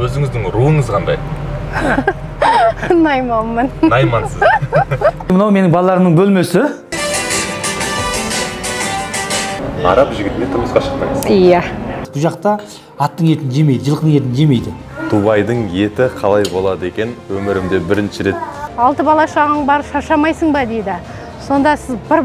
Өзіңіздің руыңыз қандай? Найманмын. Наймансыз. Мынау менің балаларымның бөлмесі. Араб жігітіне тұрмысқа шықтыңыз. Иә. Бұл жақта аттың етін жемейді, жылқының етін жемейді. Дубайдың еті қалай болады екен? Өмірімде бірінші рет. 6 бала шағың бар, шаршамайсың ба дейді. Сонда сіз бір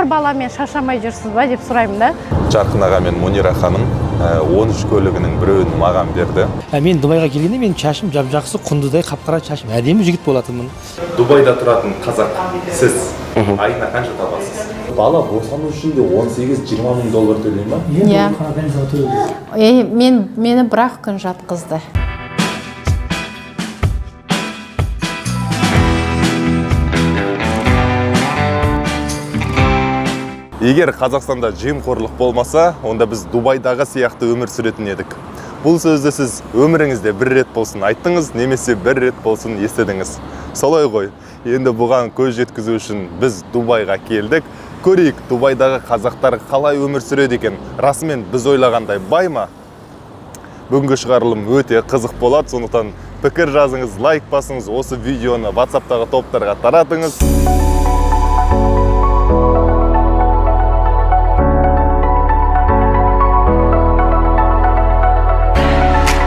баламен шаршамай жүрсіз ба деп сұраймын да. Жарқын аға мен Мунира ханым 13 көлігінің біреуін маған берді. Мен Дубайға келгенде менің шашым жап-жақсы, құндыдай қап-қара шашым. Әдемі жігіт болатынмын. Дубайда тұратын қазақ, сіз айына қанша табасыз? Бала босану үшін де 18-20 мың доллар төлей ма? Иә. Мені бір-ақ күн жатқызды. Егер Қазақстанда жемқорлық болмаса, онда біз Дубайдағы сияқты өмір сүретін едік. Бұл сөзді сіз өміріңізде бір рет болсын айттыңыз, немесе бір рет болсын естідіңіз. Солай ғой. Енді бұған көз жеткізу үшін біз Дубайға келдік. Көрейік, Дубайдағы қазақтар қалай өмір сүреді екен. Расымен біз ойлағандай бай ма? Бүгінгі шығарылым өте қызық болады, сондықтан пікір жазыңыз, лайк басыңыз, осы видеоны WhatsApp-тағы топтарға таратыңыз.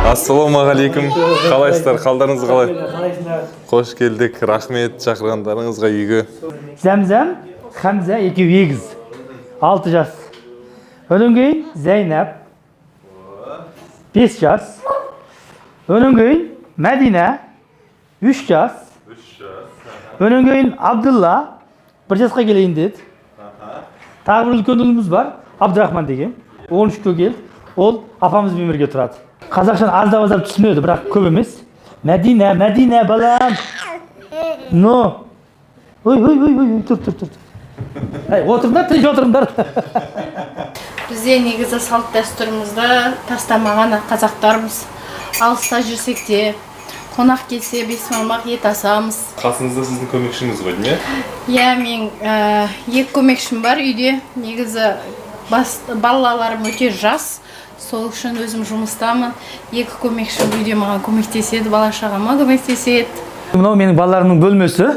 Ассалаумағалейкум. Қалайсыздар? Қалдарыңыз қалай? Қош келдік. Рахмет шақырғандарыңызға үйге. Зәмзәм, Хамза екеуі егіз. 6 жас. Одан кейін Зайнап 5 жас. Одан кейін Мәдина 3 жас. Одан кейін Абдулла 1 жасқа келейін деді. Тағы бір үлкен ұлымыз бар, Абдурахман деген. 13-ке келді. Ол апамызбен бірге тұрады. Қазақшаны аздап түсінеді, бірақ көп емес. Мәдина, Мәдина балам. Но. Ой, тұр. Отырыңдар, тыныш отырыңдар. Бізде негізі салт дәстүрімізді тастамаған қазақтармыз. Алыста жүрсек те, қонақ келсе 5 малмақ ет асамыз. Қасыңызда сіздің көмекшіңіз ғой, не? Иә, мен 2 көмекшім бар үйде. Негізі балаларым өте жас. Сол үшін өзім жұмыстамын. 2 көмекшім үйде маған көмектеседі, бала шағама көмектеседі. Мынау менің балаларымның бөлмесі.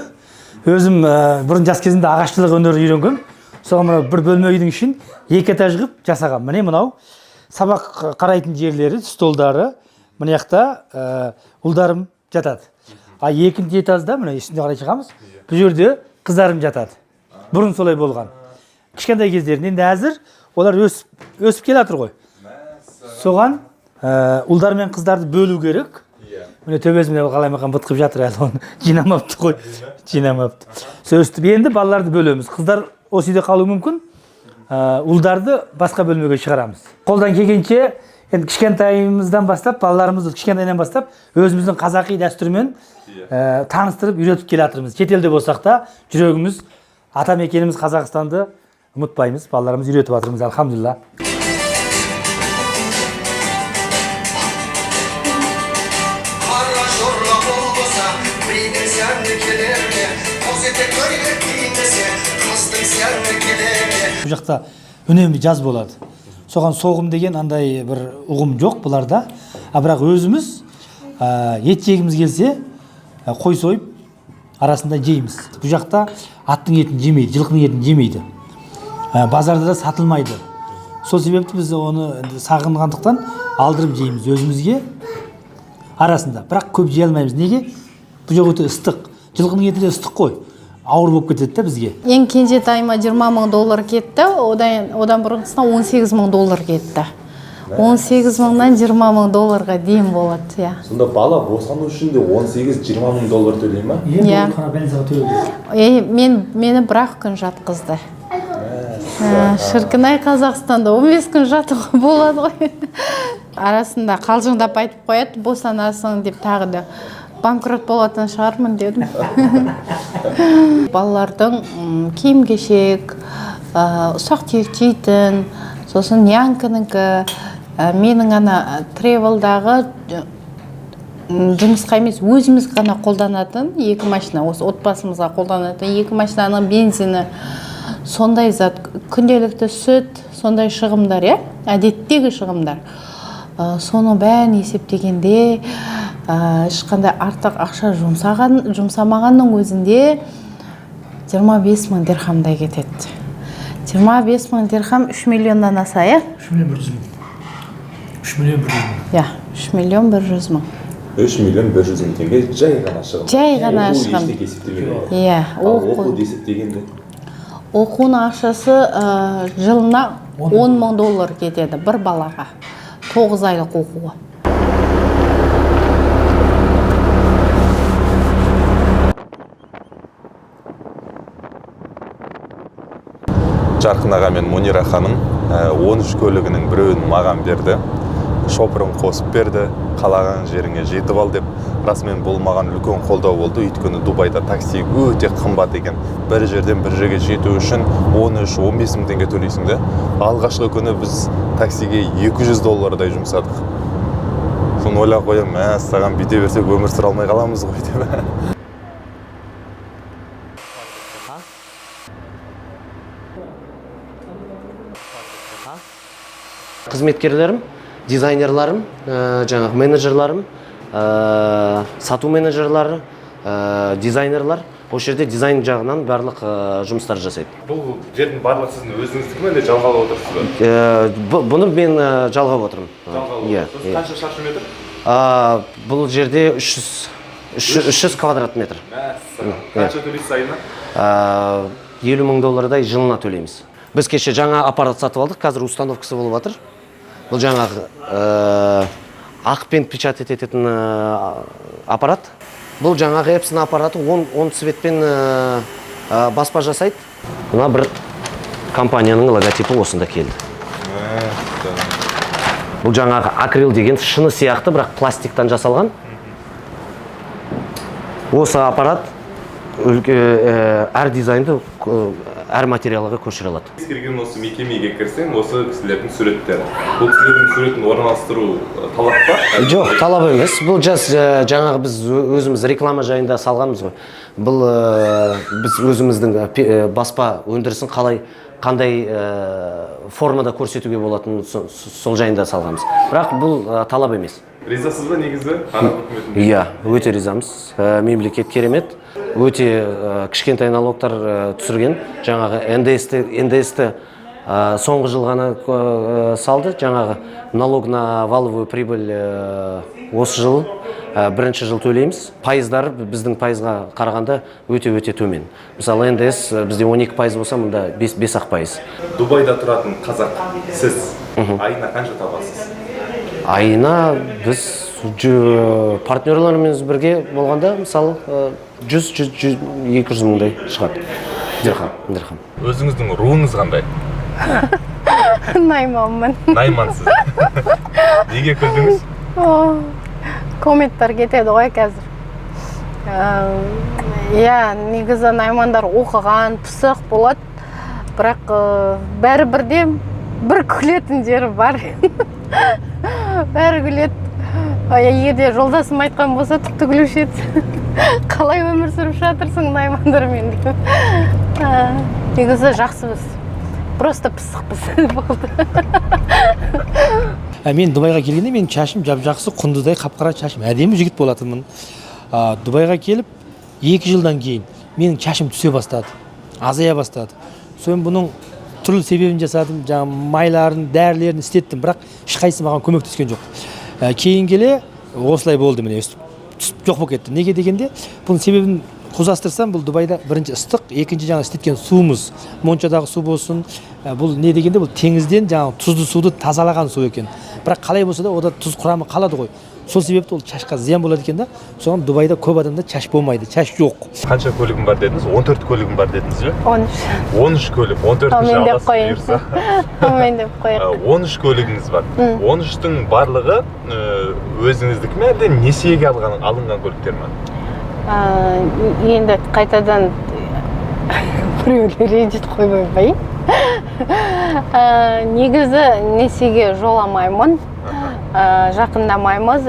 Өзім бұрын жас кезімде ағашшылық өнері үйренгем. Соған мынау бір бөлме үйдің ішін 2 этаж қылып жасағам. Міне мынау сабақ қарайтын жерлері, столдары. Мына жақта ұлдарым жатады. А 2-ші этажда мына үстіне қарай шығамыз. Бұл жерде қыздарым жатады. Бұрын солай болған. Кішкентай кездерінде енді әзір олар өсіп келе жатыр ғой. Соған ұлдар мен қыздарды бөлу керек. Міне төбесінде қалай маған бытқып жатыр әлі, оны жинамапты ғой. Жинамапты. Сөстіп енді балаларды бөлеміз. Қыздар осы үйде қалуы мүмкін. Ұлдарды басқа бөлмеге шығарамыз. Қолдан келгенше енді кішкентайымыздан бастап, балаларымызды кішкентайынан бастап өзіміздің қазақи дәстүрмен таныстырып үйретіп келе жатырмыз. Шетелде болсақ та жүрегіміз атамекеніміз Қазақстанды ұмытпаймыз. Балаларымыз үйретіп жатырмыз, алхамдулилла. Бұл жақта үнемі жаз болады. Соған соғым деген андай бір ұғым жоқ бұларда. Бірақ өзіміз ет жегіміз келсе, қой сойып арасында жейміз. Бұл жақта аттың етін жемейді, жылқының етін жемейді. Базарда да сатылмайды. Сол себепті біз оны сағынғандықтан алдырып жейміз өзімізге арасында. Бірақ көп жей алмаймыз. Неге? Бұл жақ өте ыстық. Жылқының еті де ыстық қой. Ауыр болып кетеді де бізге. Ең кенжетайыма 20 мың доллар кетті, одан бұрынғысына 18 мың доллар кетті. 18 мыңнан 20 мың долларға дейін болады. Сонда бала босану үшін де 18-20 мың доллар төлей ма? Иә. Мені бір-ақ күн жатқызды. Шіркінай, Қазақстанда 15 күн жатуға болады ғой. Арасында қалжыңдап айтып қояды, босанасың деп тағы да. Банкрот болатын шығармын дедім. Балалардың киім-кешек, ұсақ түйек жейтін, сосын нянканікі, менің ана тревелдағы жұмысқа емес, өзіміз ғана қолданатын 2 машина, осы отбасымызға қолданатын 2 машинаның бензині, сондай зат, күнделікті сүт, сондай шығымдар, әдеттегі шығымдар. соны бәрін есептегенде ешқандай артық ақша жұмсамағанның өзінде 25 000 дирхамдай кетеді. 25 000 дирхам 3 миллионнан аса, иә? 3 миллион 100 мың. 3 миллион 100 мың. Иә, 3 миллион 100 мың. 3 миллион 100 мың теңге жай ғана шығын. Жай ғана шығын. Ештеңе есептемеген. Иә, оқуды есептегенде. Оқуның ақшасы жылына 10 мың доллар кетеді бір балаға. 9 айлық оқуға. Жарқын аға мен Мунира ханым 13 көлігінің біреуін маған берді. Шопырын қосып берді, қалаған жеріңе жетіп ал деп. Расымен бұл маған үлкен қолдау болды, өйткені Дубайда такси өте қымбат екен. Бір жерден бір жерге жету үшін 13-15 мың теңге төлейсің де. Алғашқы күні біз таксиге $200 жұмсадық. Соны ойлап қоямын, саған бүйте берсек өмір сүре алмай қаламыз ғой деп. Қызметкерлерім, дизайнерларым, жаңағы менеджерларым, сату менеджерлары, дизайнерлар, осы жерде дизайн жағынан барлық жұмыстар жасайды. Бұл жердің барлығы сіздің өзіңіздікі ме, әлде жалғап отырсыз ба? Бұны мен жалғап отырмын. Жалғап отырсыз. Қанша шаршы метр? Бұл жерде 300 квадрат метр. Қанша төлейсіз айына? $50 000 жылына төлейміз. Біз кеше жаңа аппарат сатып алдық, қазір установкасы болып жатыр. Бұл жаңағы ақпен печатать ететін аппарат. Бұл жаңағы Epson аппараты 10 цветпен баспа жасайды. Мына бір компанияның логотипі осында келді. Бұл жаңағы акрил деген шыны сияқты, бірақ пластиктан жасалған. Осы аппарат әр дизайнды әр материалға көшіре алады. Кез келген осы мекемеге кірсең, осы кісілердің суреттері. Бұл кісілердің суретін орналастыру талап па? Жоқ, талап емес. Бұл жаңағы біз өзіміз реклама жайында салғанбыз ғой. Бұл біз өзіміздің баспа өндірісін қандай формада көрсетуге болатын сол жайында салғанбыз. Бірақ бұл талап емес. Ризасыз ба негізі? Иә, өте ризамыз. Мемлекет керемет. Өте кішкентай налогтар түсірген. Жаңағы НДС-ті соңғы жыл ғана салды. Жаңағы налог на валовую прибыль осы жыл бірінші жыл төлейміз. Пайыздар біздің пайызға қарағанда өте төмен. Мысалы НДС бізде 12% болса, мұнда 5-ақ%. Дубайда тұратын қазақ, сіз айына қанша табасыз? Айына біз партнерларымыз бірге болғанда, мысалы 100-200 мыңдай шығады. Дирхам. Өзіңіздің руыңыз қандай? Найманмын. Наймансыз. Неге күлдіңіз? Комменттар кетеді ғой қазір. Негізі наймандар оқыған, пысық болады, бірақ бәрі бірде бір күлетін жері бар. Бәрі күледі. Егерде жолдасым айтқан болса, тіпті күлуші еді. Қалай өмір сүріп жатырсың наймандармен деп. Негізі жақсымыз. Просто пысықпыз болды. Мен Дубайға келгенде менің шашым жап-жақсы, құндыздай қап-қара шашым, әдемі жігіт болатынмын. Дубайға келіп 2 жылдан кейін менің шашым түсе бастады, азая бастады. Соң бұның түрлі себебін жасадым, майларын, дәрілерін істеттім, бірақ ешқайсысы маған көмектескен жоқ. Кейін келе осылай болды, міне түсіп жоқ болып кетті. Неге дегенде, бұның себебін қозастырсам, бұл Дубайда бірінші ыстық, екінші жаңа істеткен суымыз, моншадағы су болсын, бұл не дегенде, бұл теңізден жаңа тұзды суды тазалаған су екен. Бірақ қалай болса да, ода тұз құрамы қалады ғой. Сол себепті ол шашқа зиян болады екен да. Соған Дубайда көп адамда шаш болмайды, шаш жоқ. Қанша көлігім бар дедіңіз? 14 көлігім бар дедіңіз бе? 13 көлік, 14-ші аласы бұйырса. Мен деп қойып. 13 көлігіңіз бар. 13-тің барлығы өзіңіздікі ме, әлде несиеге алынған көліктер ме? Енді қайтадан біреулер ренжіп қоймай. Негізі несиеге жоламаймын. Жақындамаймыз.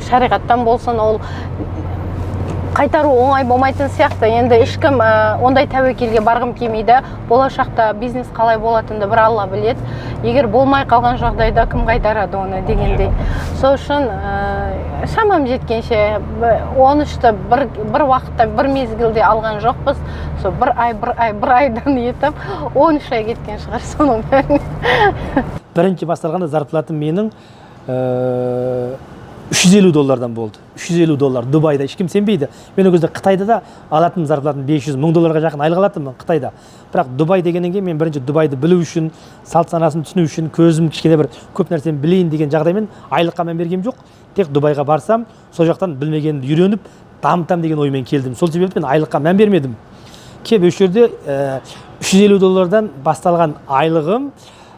Шариғаттан болсын, ол қайтару оңай болмайтын сияқты. Енді ешкім ондай тәуекелге барғым келмейді. Болашақта бизнес қалай болатынды бір Алла біледі. Егер болмай қалған жағдайда кім қайтарады оны дегендей. Сол үшін шамам жеткенше 13-ті бір уақытта бір мезгілде алған жоқпыз. Сол бір айдан етіп 13 ай кеткен шығар соның бәрін. Бірінші басталғанда зарплатым менің $350 болды. $350 Дубайда. Ешкім сенбейді. Мен ол кезде Қытайда да алатын зарплатым $500,000 жақын айлық алатынмын Қытайда. Бірақ Дубай дегеннен кейін мен бірінші Дубайды білу үшін, салт санасын түсіну үшін, көзім кішкене бір көп нәрсені білейін деген жағдаймен айлыққа мән бергем жоқ. Тек Дубайға барсам, сол жақтан білмегенді үйреніп, дамытам деген оймен келдім. Сол себепті мен айлыққа мән бермедім. Кеп осы жерде $350 басталған айлығым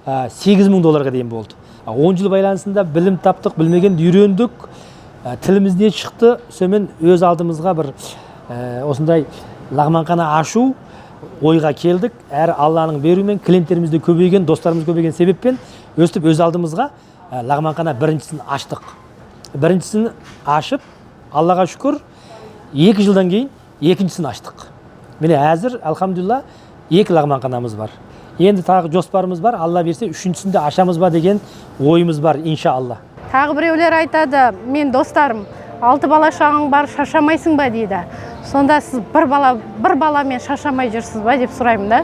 $8,000 дейін болды. 10 жыл байланысында білім таптық, білмегенді үйрендік, тілімізден шықты. Сонымен өз алдымызға бір осындай лағманхана ашу ойға келдік. Әр Алланың беруімен клиенттерімізде көбейген, достарымыз көбейген себеппен өстіп өз алдымызға лағманхана біріншісін аштық. Біріншісін ашып, Аллаға шүкір, 2 жылдан кейін екіншісін аштық. Міне әзір, алхамдулилла, 2 лағманханамыз бар. Енді тағы жоспарымыз бар, Алла берсе, 3-сінде ашамыз ба деген ойымыз бар, иншалла. Тағы біреулер айтады, мен достарым, 6 бала шағың бар, шаршамайсың ба дейді. Сонда сіз бір баламен шаршамай жүрсіз ба деп сұраймын да.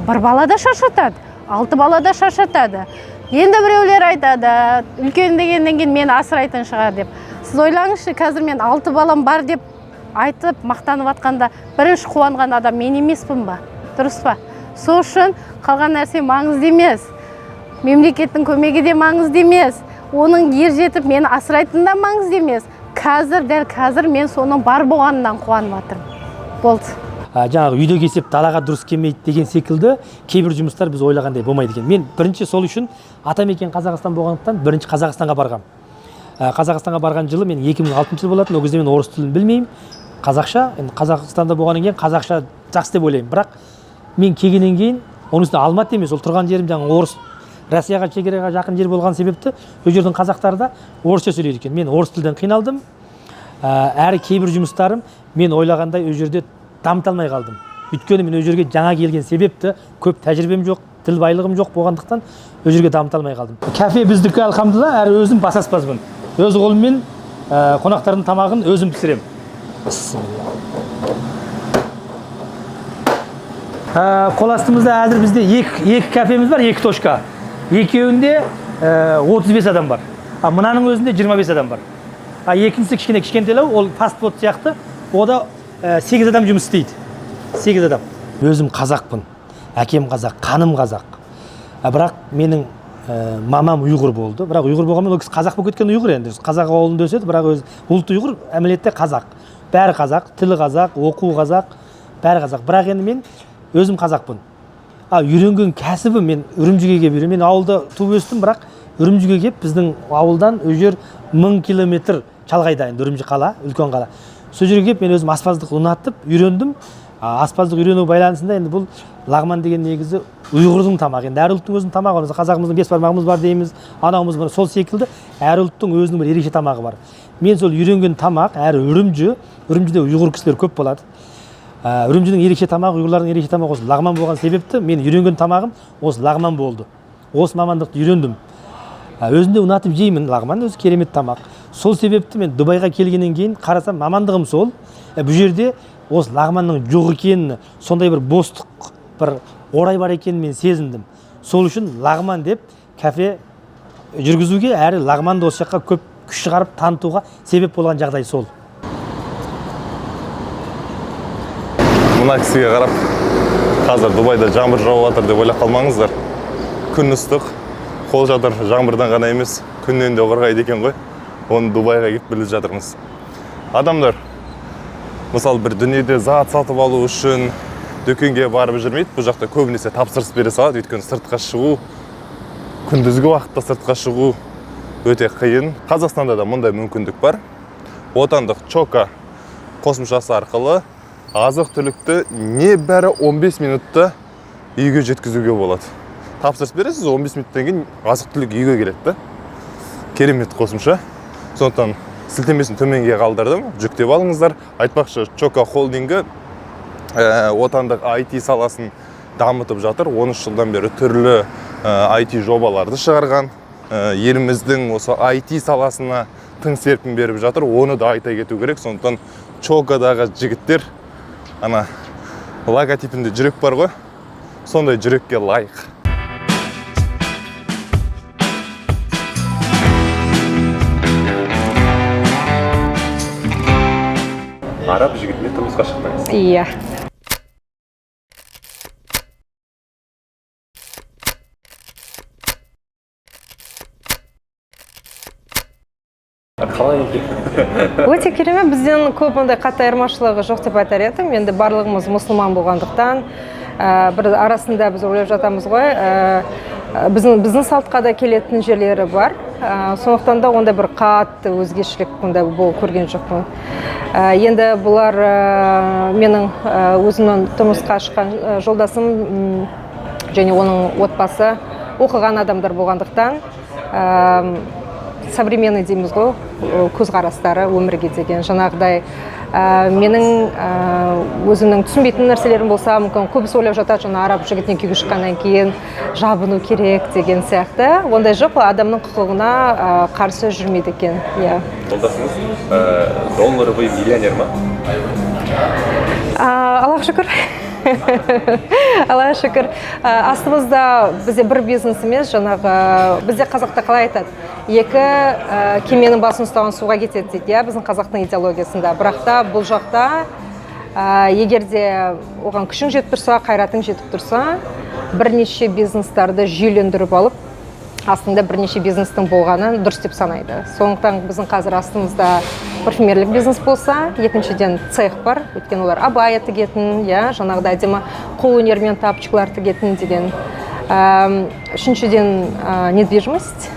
Бір бала да шаршатады, 6 бала да шаршатады. Енді біреулер айтады, үлкен дегеннен кейін мені асырайтын шығар деп. Сіз ойлаңызшы, қазір мен 6 балам бар деп айтып, мақтанып атқанда бірінші қуанған адам мен емеспін ба? Дұрыс па? Сол үшін қалған нәрсе маңызды емес. Мемлекеттің көмегі де маңызды емес. Оның ер жетіп мені асырайтын да маңызды емес. Дәл қазір мен соның бар болғанынан қуанып жатырмын. Болды. Жаңағы үйде кесеп далаға дұрыс келмейді деген секілді кейбір жұмыстар біз ойлағандай болмайды екен. Мен бірінші сол үшін атамекен Қазақстан болғандықтан бірінші Қазақстанға барғам. Қазақстанға барған жылы мен 2006 жыл болатын. Ол кезде мен орыс тілін білмеймін. Қазақша, Қазақстанда болғаннан кейін қазақша жақсы деп ойлаймын. Бірақ мен келгеннен кейін оның үстіне Алматы емес, ол тұрған жерім жаңағы орыс, Россияға шекараға жақын жер болған себепті ол жердің қазақтары да орысша сөйлейді екен. Мен орыс тілден қиналдым. Әрі кейбір жұмыстарым мен ойлағандай ол жерде дамыта алмай қалдым. Өйткені мен ол жерге жаңа келген себепті көп тәжірибем жоқ, тіл байлығым жоқ болғандықтан ол жерге дамыта алмай қалдым. Кафе біздікі алхамдулилла, әрі өзім басаспазбын. Өз қолыммен қонақтардың тамағын өзім пісіремін. Қол астымызда әзір бізде екі кафеміз бар, 2 точка. Екеуінде 35 адам бар. Мынаның өзінде 25 адам бар. Екіншісі кішкентелеу, ол фастфуд сияқты. Ода 8 адам жұмыс істейді. 8 адам. Өзім қазақпын. Әкем қазақ, қаным қазақ. Бірақ менің мамам ұйғыр болды. Бірақ ұйғыр болғанмен ол кісі қазақ болып кеткен ұйғыр енді. Қазақ ауылында өседі, бірақ өз ұлты ұйғыр, әмелетте қазақ. Бәрі қазақ, тілі қазақ, оқу қазақ, бәрі қазақ. Бірақ енді мен өзім қазақпын. Үйренген кәсібі мен Үрімжіге келіп үйрендім. Мен ауылда туып өстім, бірақ Үрімжіге келіп біздің ауылдан ол жер 1000 километр шалғайда, енді Үрімжі қала, үлкен қала. Сол жерге келіп мен өзім аспаздық ұнатып үйрендім. Аспаздық үйрену байланысында енді бұл лағман деген негізі ұйғырдың тамағы. Енді әр ұлттың өзінің тамағы бар. Қазағымыздың 5 бармағымыз бар дейміз, анауымыз бар. Сол секілді әр ұлттың өзінің бір ерекше тамағы бар. Мен сол үйренген тамақ әрі Үрімжіде ұйғыр кісілер көп болады. Үрімжінің ерекше тамағы, ұйғырлардың ерекше тамағы осы лағман болған себепті мен үйренген тамағым осы лағман болды. Осы мамандықты үйрендім. Өзінде ұнатып жеймін, лағман өзі керемет тамақ. Сол себепті мен Дубайға келгеннен кейін қарасам мамандығым сол. Бұл жерде осы лағманның жоқ екенін, сондай бір бостық, бір орай бар екенін мен сезіндім. Сол үшін лағман деп кафе жүргізуге әрі лағманды осы жаққа көп күш шығарып танытуға себеп болған жағдай сол. Мына кісіге қарап, қазір Дубайда жаңбыр жауып жатыр деп ойлап қалмаңыздар. Күн ыстық, қол жатыр жаңбырдан ғана емес, күннен де қорғайды екен ғой. Оны Дубайға келіп біліп жатырмыз. Адамдар, мысалы бір дүниеде зат сатып алу үшін дүкенге барып жүрмейді. Бұл жақта көбінесе тапсырыс бере салады, өйткені сыртқа шығу, күндізгі уақытта сыртқа шығу өте қиын. Қазақстанда да мұндай мүмкіндік бар. Отандық Чока қосымшасы арқылы азық-түлікті небәрі 15 минутта үйге жеткізуге болады. Тапсырыс бересіз, 15 минуттан кейін азық-түлік үйге келеді. Керемет қосымша. Сондықтан сілтемесін төменге қалдырдым, жүктеп алыңыздар. Айтпақшы, Чока холдингі отандық IT саласын дамытып жатыр. 13 жылдан бері түрлі IT жобаларды шығарған. Еліміздің осы IT саласына тың серпін беріп жатыр. Оны да айта кету керек. Сондықтан Чокадағы жігіттер, ана логотипінде жүрек бар ғой, сондай жүрекке лайық. Араб жігітіне тұрмысқа шықтыңыз. Иә. Қалай екен? Өте керемет, бізден көп ондай қатты айырмашылығы жоқ деп айтар едім. Енді барлығымыз мұсылман болғандықтан, бір арасында біз ойлап жатамыз ғой, біздің салтқа да келетін жерлері бар. Сондықтан да ондай бір қатты өзгешілік ондай бұл көрген жоқпын. Енді бұлар менің өзімнің тұрмысқа шыққан жолдасым және оның отбасы оқыған адамдар болғандықтан, современный дейміз ғой, көзқарастары өмірге деген жаңағыдай менің өзімнің түсінбейтін нәрселерім болса, мүмкін көбісі ойлап жатады, жаңа араб жігітіне күйеуге шыққаннан кейін жабыну керек деген сияқты. Ондай жоқ, адамның құқығына қарсы жүрмейді екен. Жолдасыңыз долларовый миллионер ма? Аллах шүкір. Аллах шүкір. Астымызда бізде бір бизнес емес, жаңағы бізде қазақта қалай айтады, екі кеменің басын ұстаған суға кетеді дейді, біздің қазақтың идеологиясында. Бірақ та бұл жақта егер де оған күшің жетіп тұрса, қайратың жетіп тұрса, бірнеше бизнестарды жүйелендіріп алып, астында бірнеше бизнестің болғанын дұрыс деп санайды. Сондықтан біздің қазір астымызда парфюмерлік бизнес болса, екіншіден цех бар, өйткені олар абая тігетін, жаңағыдай әдемі қолөнермен тапочкалар тігетін деген. Үшіншіден недвижимость.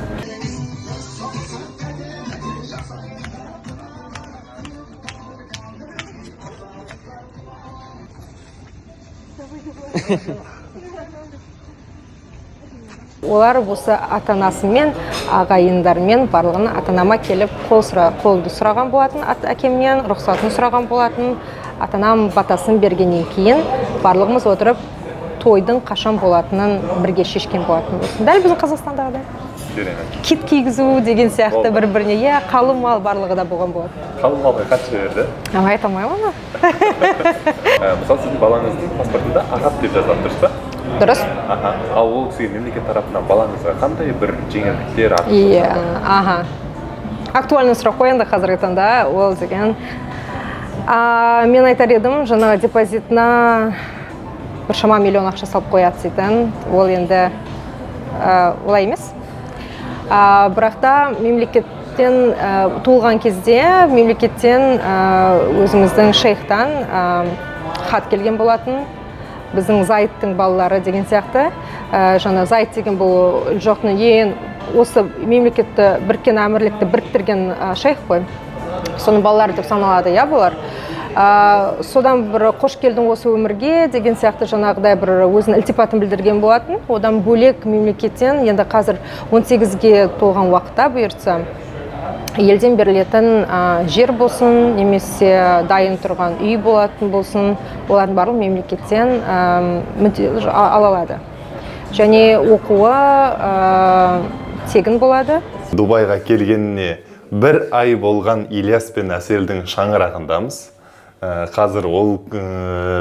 Олар осы ата-анасымен, ағайындармен барлығын ата-анама келіп қолымды сұраған болатын, әкемнен рұқсатын сұраған болатын. Ата-анам батасын бергеннен кейін барлығымыз отырып тойдың қашан болатынын бірге шешкен болатын болсын. Дәл біздің Қазақстандағыдай. Кит кигізу деген сияқты бір-біріне, қалың мал барлығы да болған болады. Қалың малға қанша берді? Айта алмаймын оны. Мысалы, сіздің балаңыздың паспортында араб деп жазылып тұрсыз ба? Дұрыс. Ал ол кісіге мемлекет тарапынан балаңызға қандай бір жеңілдіктер актуальный сұрақ қой енді қазіргі таңда, ол деген. Мен айтар едім, жаңағы депозитына бір шама миллион ақша салып қояды дейтін. Ол енді олай емес. Бірақ та мемлекеттен туылған кезде мемлекеттен өзіміздің шейхтан хат келген болатын. Біздің Зайдтың балалары деген сияқты. Жаңа Зайд деген бұл жоқтың ең осы мемлекетті біріккен әмірлікті біріктірген шейх қой. Соның балалары деп саналады, бұлар. Содан бір қош келдің осы өмірге деген сияқты жаңағыдай бір өзінің ілтипатын білдірген болатын. Одан бөлек мемлекеттен енді қазір 18-ге толған уақытта бұйыртса елден берілетін жер болсын, немесе дайын тұрған үй болатын болсын, олардың барлығы мемлекеттен ала алады. Және оқуы тегін болады. Дубайға келгеніне бір ай болған Ильяс пен Әселдің шаңырағындамыз. Қазір ол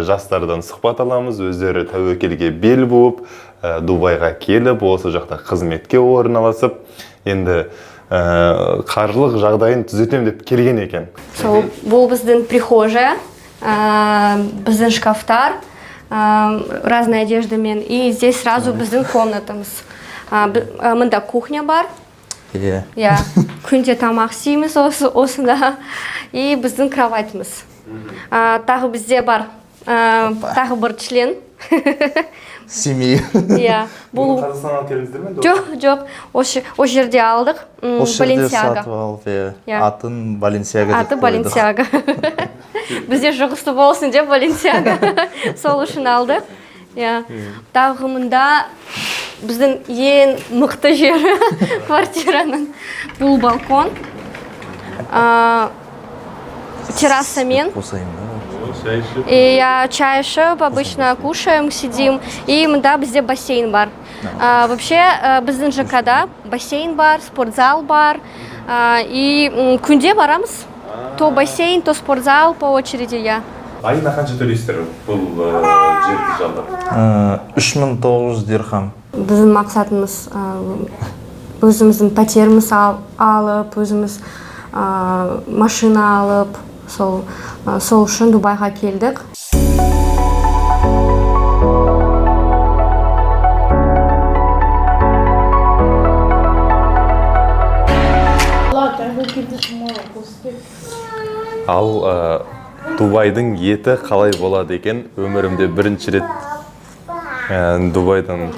жастардан сұхбат аламыз, өздері тәуекелге бел буып, Дубайға келіп, осы жақта қызметке орналасып, енді қаржылық жағдайын түзетем деп келген екен. Бұл біздің прихожая, біздің шкафтар, разная одеждамен, и здесь сразу біздің комнатамыз. Мында кухня бар. Күнде тамақ істейміз осында, и біздің кроватіміз. Тағы бізде бар, тағы бір член. Семей. Бұл Қазақстаннан алып келдіңіздер ме? Жоқ, осы жерде алдық. Баленсиага. Атын Баленсиага. Аты Баленсиага. Бізде жұғысты болсын деп Баленсиага. Сол үшін алдық. Тағы мұнда біздің ең мықты жері квартираның бұл балкон. террасамен. Қосайын да. И чай ішіп, обычно кушаем, сидим. И мында бізде бассейн бар. Вообще, біздің ЖК-да бассейн бар, спортзал бар. И күнде барамыз. То бассейн, то спортзал по очереди, я. Айына қанша төлейсіздер бұл жерді жалдап? 3900 дирхам. Біздің мақсатымыз өзіміздің пәтеріміз алып, өзіміз машина алып, сол үшін Дубайға келдік. Ал Дубайдың еті қалай болады екен? Өмірімде бірінші рет Дубайдан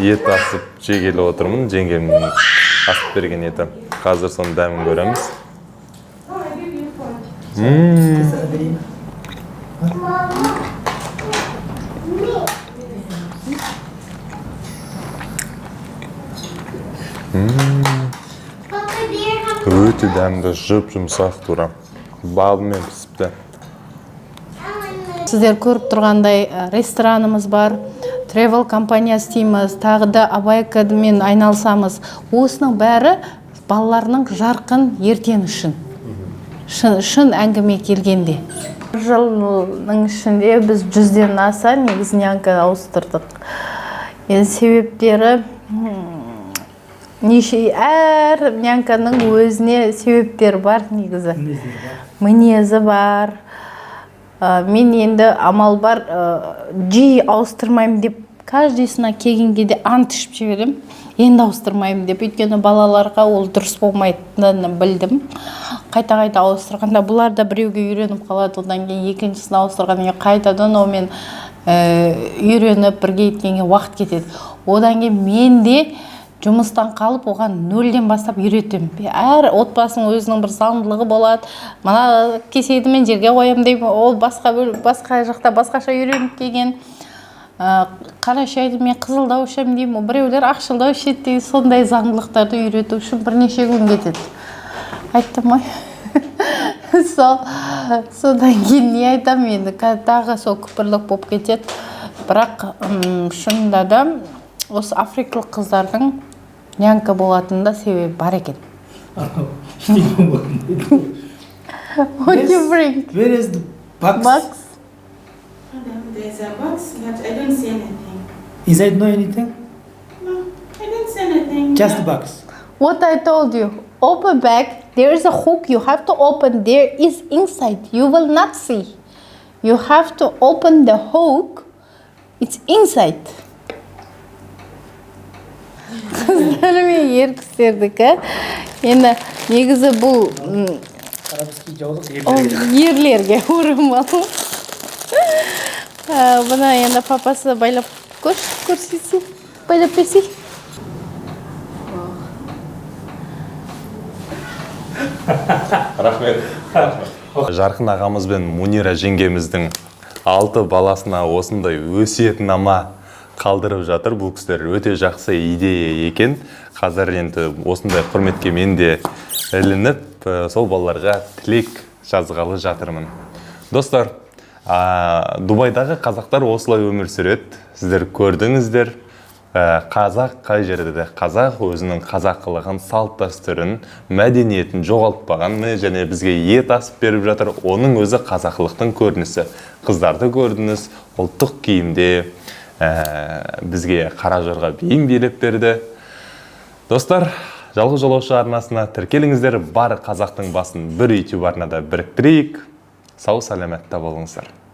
ет асып жегелі отырмын. Жеңгемнің асып берген еті. Қазір соның дәмін көреміз. Өте дәмді, жұп-жұмсақ тура. Бабымен пісіпті. Сіздер көріп тұрғандай ресторанымыз бар, тревел компания істейміз, тағы да Абай Академиямен айналысамыз. Осының бәрі балаларының жарқын ертең үшін. Шын әңгіме келгенде. Жылның ішінде біз 100-ден аса негізі нянка ауыстырдық. Себептері әр нянканың өзіне себептер бар негізі. Мінезі бар. Мен енді амал бар, жиі ауыстырмаймын деп, каждыйсына келгенге де ант ішіп жіберем. Енді ауыстырмаймын деп, өйткені балаларға ол дұрыс болмайтынын білдім. Қайта-қайта ауыстырғанда бұлар да біреуге үйреніп қалады, одан кейін екіншісін ауыстырғаннан кейін қайтадан омен үйреніп бірге еткенге уақыт кетеді. Одан кейін мен де жұмыстан қалып, оған 0-ден бастап үйретем. Әр отбасының өзінің бір заңдылығы болады. Мана кеседі мен жерге қоям деймін, ол басқа жақта басқаша үйреніп келген. Қара шайды мен қызылдау ішем деймін, біреулер ақшылдау ішеді дейді. Сондай заңдылықтарды үйрету үшін бірнеше күн кетеді. Айттым ой. Содан кейін не айтам енді, тағы сол күпірлік болып кетеді. Бірақ шынында да осы африкалық қыздардың нянка болатында себебі бар екен. What do you bring? Where is the box? Box? There's a box, but I don't see anything. Inside no anything? No, I don't see anything. Just the box. What I told you, open bag, there is a hook you have to open, there is inside, you will not see. You have to open the hook, it's inside. Қыздар мен ер кісілердікі. Енді негізі бұл ерлерге орамал. Бұны енді папасы байлап көрсетсе, байлап берсе. Рахмет. Жарқын ағамыз бен Мунира жеңгеміздің 6 баласына осындай өсиетнама қалдырып жатыр. Бұл кісілер өте жақсы идея екен. Қазір енді осындай құрметке мен де ілініп, сол балаларға тілек жазғалы жатырмын. Достар, Дубайдағы қазақтар осылай өмір сүреді. Сіздер көрдіңіздер. Қазақ қай жерде де қазақ өзінің қазақылығын, салт дәстүрін, мәдениетін жоғалтпаған, және бізге ет асып беріп жатыр. Оның өзі қазақылықтың көрінісі. Қыздарды көрдіңіз, ұлттық киімде бізге қара жорға биін билеп берді. Достар, Жалғыз жолаушы арнасына тіркеліңіздер. Бар қазақтың басын бір YouTube арнада біріктірейік. Сау саламатта болыңыздар.